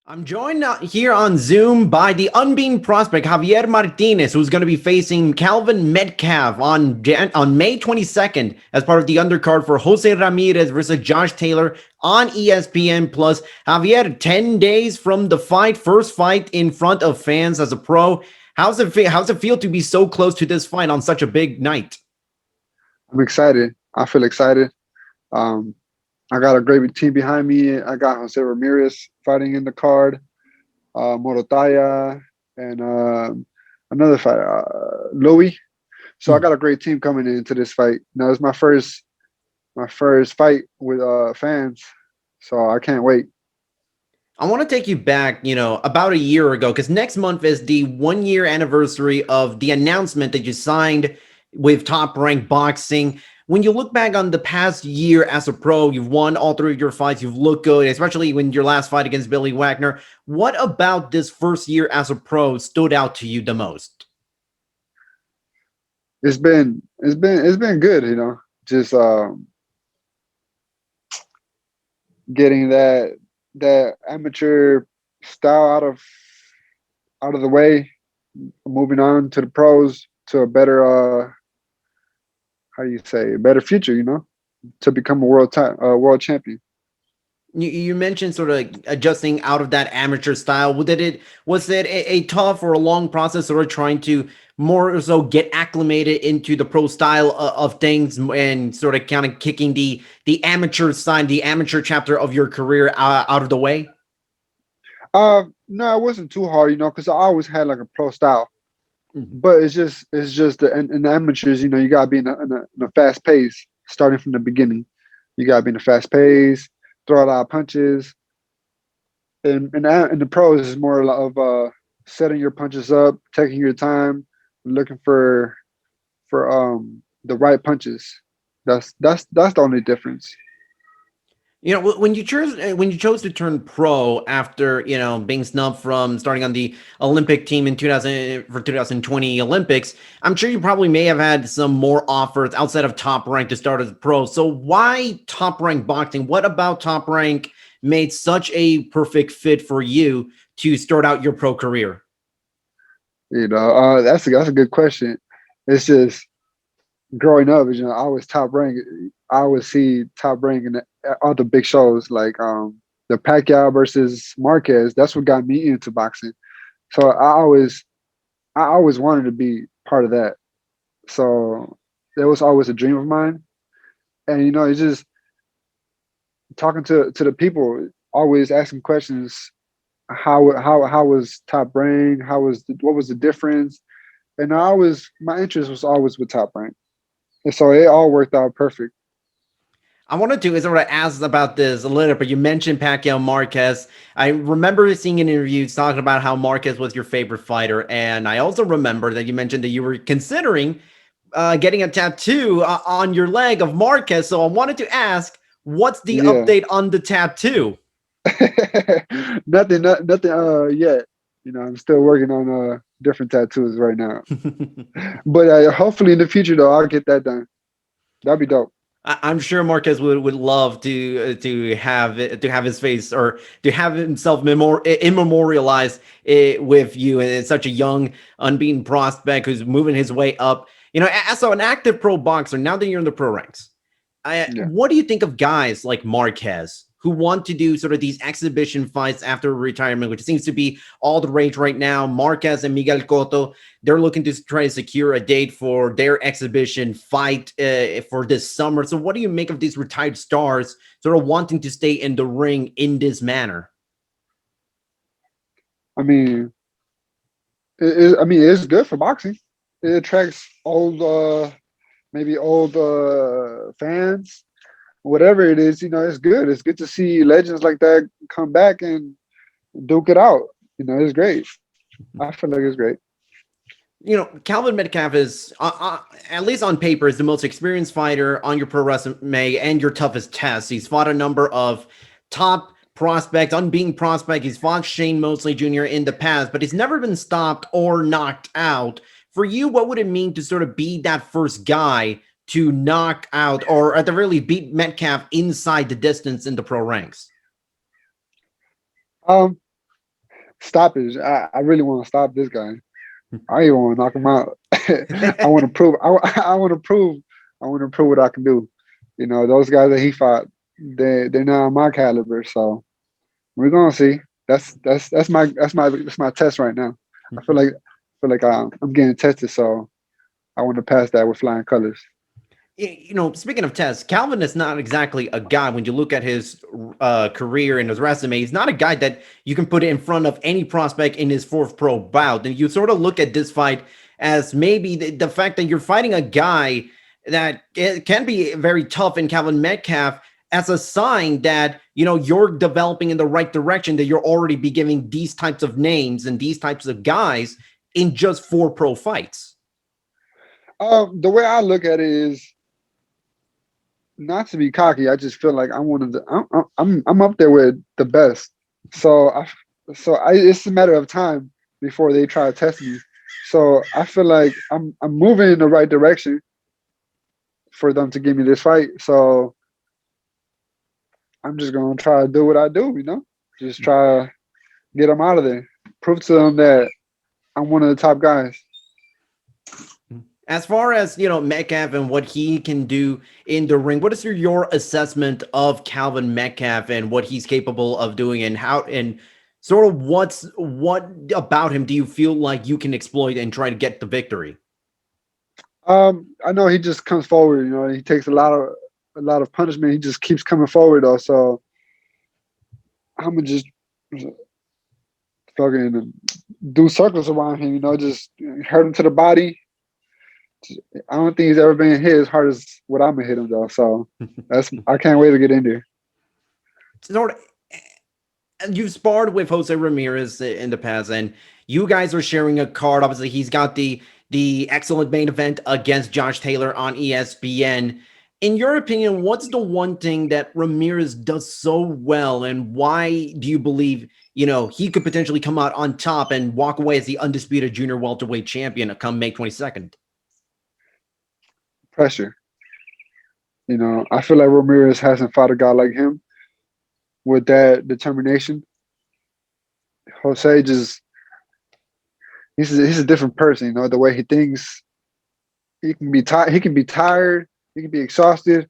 I'm joined here on Zoom by the unbeaten prospect Javier Martinez, who's going to be facing Calvin Metcalf on May 22nd as part of the undercard for Jose Ramirez versus Josh Taylor on ESPN Plus. Javier, 10 days from the first fight in front of fans as a pro. How's it feel to be so close to this fight on such a big night? I'm excited. I feel excited. Um, I got a great team behind me. I got Jose Ramirez fighting in the card, Morotaya, and another fighter, Louis. So I got a great team coming into this fight. Now it's my first fight with fans, so I can't wait. I want to take you back, about a year ago, because next month is the 1 year anniversary of the announcement that you signed with Top Rank Boxing. When you look back on the past year as a pro, you've won all three of your fights. You've looked good, especially when your last fight against Billy Wagner. What about this first year as a pro stood out to you the most? It's been good, just getting that amateur style out of the way, moving on to the pros to a better how do you say, a better future, to become a world champion. You mentioned sort of adjusting out of that amateur style. Was it a tough or a long process, sort of trying to more or so get acclimated into the pro style of things and sort of kind of kicking the amateur side, the amateur chapter of your career out of the way? No, it wasn't too hard, because I always had like a pro style. Mhm. But it's just in the amateurs, you gotta be in a fast pace starting from the beginning. You gotta be in a fast pace, throw a lot of punches, and the pros is more of setting your punches up, taking your time, looking for the right punches. That's the only difference. When you chose to turn pro after being snubbed from starting on the Olympic team in 2020 Olympics, I'm sure you probably may have had some more offers outside of Top Rank to start as a pro. So why Top Rank Boxing? What about Top Rank made such a perfect fit for you to start out your pro career? That's a good question. It's just growing up, I was top rank. I would see top rank in all the big shows like the Pacquiao versus Marquez. That's what got me into boxing. So I always wanted to be part of that. So that was always a dream of mine. And it's just talking to the people, always asking questions. How was top rank? What was the difference? And my interest was always with top rank. And so it all worked out perfect. I wanted to sort of ask about this a little, but you mentioned Pacquiao Marquez. I remember seeing an interview talking about how Marquez was your favorite fighter, and I also remember that you mentioned that you were considering getting a tattoo on your leg of Marquez. So I wanted to ask, what's the Yeah. update on the tattoo? Nothing yet. I'm still working on different tattoos right now. But hopefully in the future though, I'll get that done. That'd be dope. I'm sure Marquez would love to have his face or to have himself immemorialized with you, and it's such a young unbeaten prospect who's moving his way up. As an active pro boxer, now that you're in the pro ranks, Yeah. what do you think of guys like Marquez who want to do sort of these exhibition fights after retirement, which seems to be all the rage right now? Marquez and Miguel Cotto, they're looking to try to secure a date for their exhibition fight for this summer. So, what do you make of these retired stars sort of wanting to stay in the ring in this manner? I mean, it's good for boxing. It attracts maybe old fans, whatever it is. It's good. It's good to see legends like that come back and duke it out. It's great. I feel like it's great. Calvin Metcalf is, at least on paper, is the most experienced fighter on your pro resume and your toughest test. He's fought a number of top prospects, unbeaten prospect. He's fought Shane Mosley Jr. in the past, but he's never been stopped or knocked out. For you, what would it mean to sort of be that first guy to knock out, or at the very least, beat Metcalf inside the distance in the pro ranks? Um, stoppage. I really want to stop this guy. I even want to knock him out. I want to prove. I want to prove. I want to prove what I can do. You know, those guys that he fought, they're not on my caliber. So we're gonna see. That's my test right now. I feel like I'm getting tested. So I want to pass that with flying colors. Speaking of tests, Calvin is not exactly a guy. When you look at his career and his resume, he's not a guy that you can put in front of any prospect in his fourth pro bout. And you sort of look at this fight as maybe the fact that you're fighting a guy that can be very tough in Calvin Metcalf as a sign that you're developing in the right direction, that you're already be giving these types of names and these types of guys in just four pro fights. The way I look at it is not to be cocky. I just feel like I'm one of the. I'm up there with the best. So it's a matter of time before they try to test me. So I feel like I'm moving in the right direction for them to give me this fight. So I'm just gonna try to do what I do. Just try to get them out of there. Prove to them that I'm one of the top guys. As far as Metcalf and what he can do in the ring, what is your assessment of Calvin Metcalf and what he's capable of doing, and how and sort of what about him do you feel like you can exploit and try to get the victory? I know he just comes forward. He takes a lot of punishment. He just keeps coming forward though. So I'm gonna just fucking do circles around him. Just hurt him to the body. I don't think he's ever been hit as hard as what I'm gonna hit him though. So I can't wait to get in there. Sort of, you've sparred with Jose Ramirez in the past, and you guys are sharing a card. Obviously, he's got the excellent main event against Josh Taylor on ESPN. In your opinion, what's the one thing that Ramirez does so well, and why do you believe he could potentially come out on top and walk away as the undisputed junior welterweight champion come May 22nd? Pressure. I feel like Ramirez hasn't fought a guy like him with that determination. Jose just he's a different person. The way he thinks, he can be tired. He can be tired. He can be exhausted.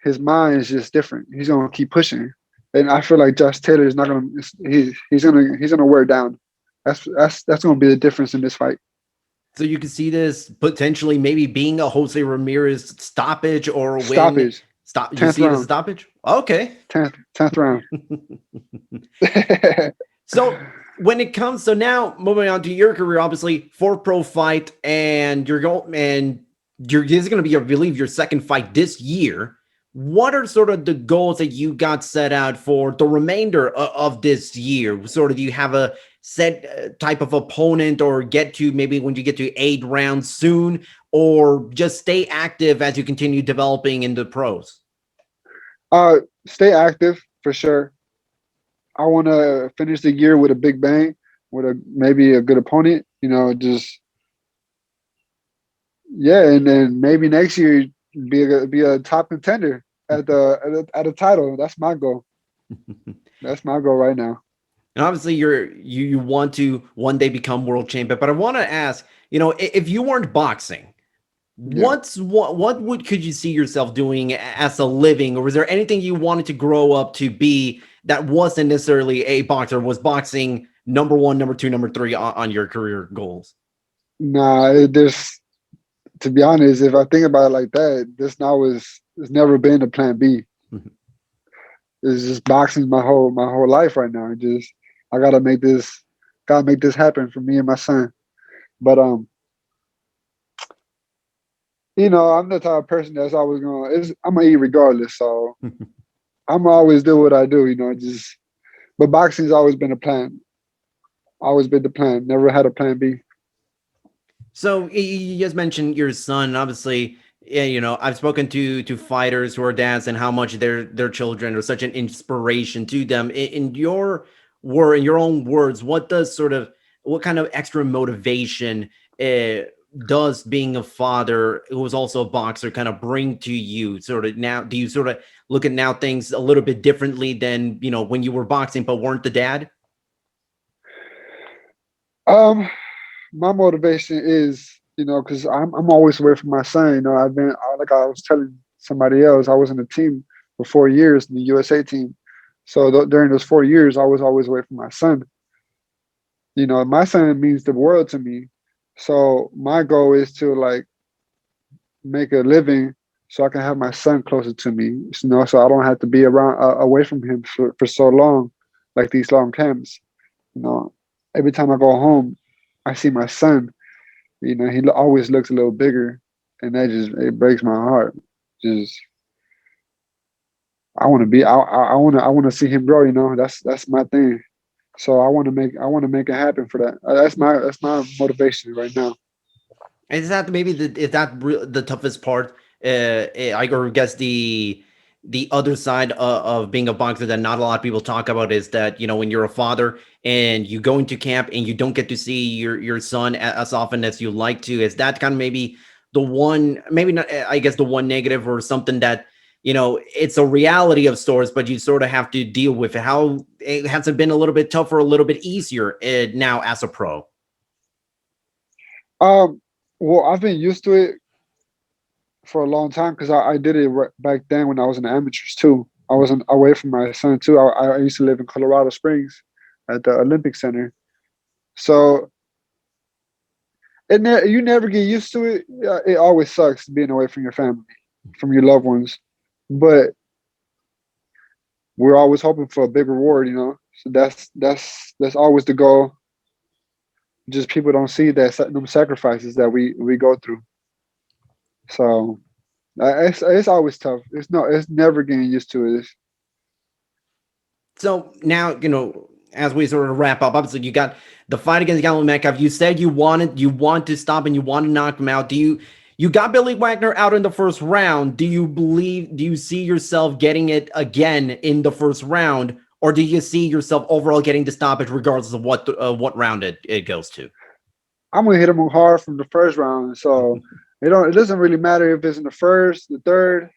His mind is just different. He's gonna keep pushing, and I feel like Josh Taylor is not gonna. He's gonna wear down. That's gonna be the difference in this fight. So you can see this potentially maybe being a Jose Ramirez stoppage or a win. Stoppage. Stop. You 10th see it as a round. stoppage? Okay. 10th round. So when it comes, so now moving on to your career, obviously fourth pro fight, and this is going to be, I believe, your second fight this year. What are sort of the goals that you got set out for the remainder of this year? Sort of, do you have a set type of opponent, or get to maybe when you get to 8 rounds soon, or just stay active as you continue developing in the pros? Stay active for sure. I want to finish the year with a big bang, with maybe a good opponent. Just and then maybe next year be a top contender at a title. That's my goal. That's my goal right now. And obviously you want to one day become world champion, but I want to ask, if you weren't boxing, Yeah. what could you see yourself doing as a living, or was there anything you wanted to grow up to be that wasn't necessarily a boxer? Was boxing number 1, number 2, number 3 on your career goals? Nah, to be honest, if I think about it like that, it's never been a plan B. It's just boxing my whole life right now. I gotta make this happen for me and my son. But I'm the type of person that's always I'm gonna eat regardless. So I'm gonna always do what I do. But boxing's always been a plan. Always been the plan. Never had a plan B. So you just mentioned your son. Obviously, yeah, I've spoken to fighters who are dads and how much their children are such an inspiration to them. In your own words, what kind of extra motivation does being a father who is also a boxer kind of bring to you? Sort of now, do you sort of look at now things a little bit differently than when you were boxing but weren't the dad? Um, my motivation is, because I'm always away from my son. Like I was telling somebody else, I was in the team for 4 years in the USA team. So during those 4 years, I was always away from my son. My son means the world to me. So my goal is to like make a living so I can have my son closer to me, so I don't have to be around away from him for so long, like these long camps. You know, every time I go home, I see my son. He always looks a little bigger, and that just it breaks my heart. Just I want to be, I want to see him grow. That's my thing. So I want to make it happen for that. That's my motivation right now. Is that maybe the toughest part? I guess the other side of being a boxer that not a lot of people talk about is that when you're a father and you go into camp and you don't get to see your son as often as you like to. Is that kind of maybe the one, maybe not? I guess the one negative or something that it's a reality of stores, but you sort of have to deal with it. How it has it been a little bit tougher, a little bit easier now as a pro? Um, well, I've been used to it for a long time because I did it back then when I was in the amateurs too. I wasn't away from my son too. I used to live in Colorado Springs at the Olympic Center. So you never get used to it. Yeah, it always sucks being away from your family, from your loved ones. But we're always hoping for a big reward. So that's always the goal. Just people don't see them sacrifices that we go through. So it's always tough. It's never getting used to it. So now, as we sort of wrap up, obviously you got the fight against Galen Metcalf. You said you want to stop and you want to knock him out. You got Billy Wagner out in the first round? Do you see yourself getting it again in the first round, or do you see yourself overall getting the stoppage regardless of what round it goes to? I'm gonna hit him hard from the first round. So it doesn't really matter if it's in the first, the third,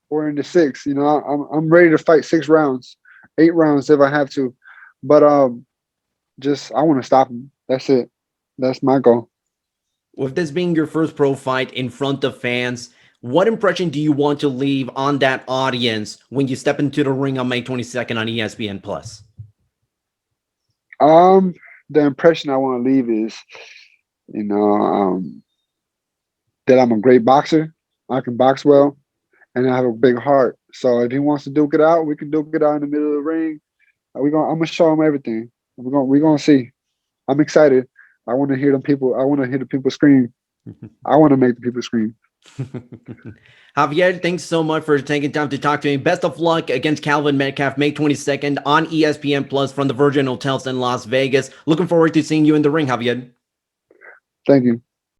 or in the sixth. I'm ready to fight 6 rounds, 8 rounds if I have to. But just I want to stop him. That's it. That's my goal. With this being your first pro fight in front of fans, what impression do you want to leave on that audience when you step into the ring on May 22nd on ESPN Plus? Um, the impression I want to leave is, you know, that I'm a great boxer. I can box well, and I have a big heart. So if he wants to duke it out, we can duke it out in the middle of the ring. I'm gonna show him everything. We're gonna see. I'm excited. I want to hear them people. I want to hear the people scream. I want to make the people scream. Javier, thanks so much for taking time to talk to me. Best of luck against Calvin Metcalf, May 22nd on ESPN Plus from the Virgin Hotels in Las Vegas. Looking forward to seeing you in the ring, Javier. Thank you.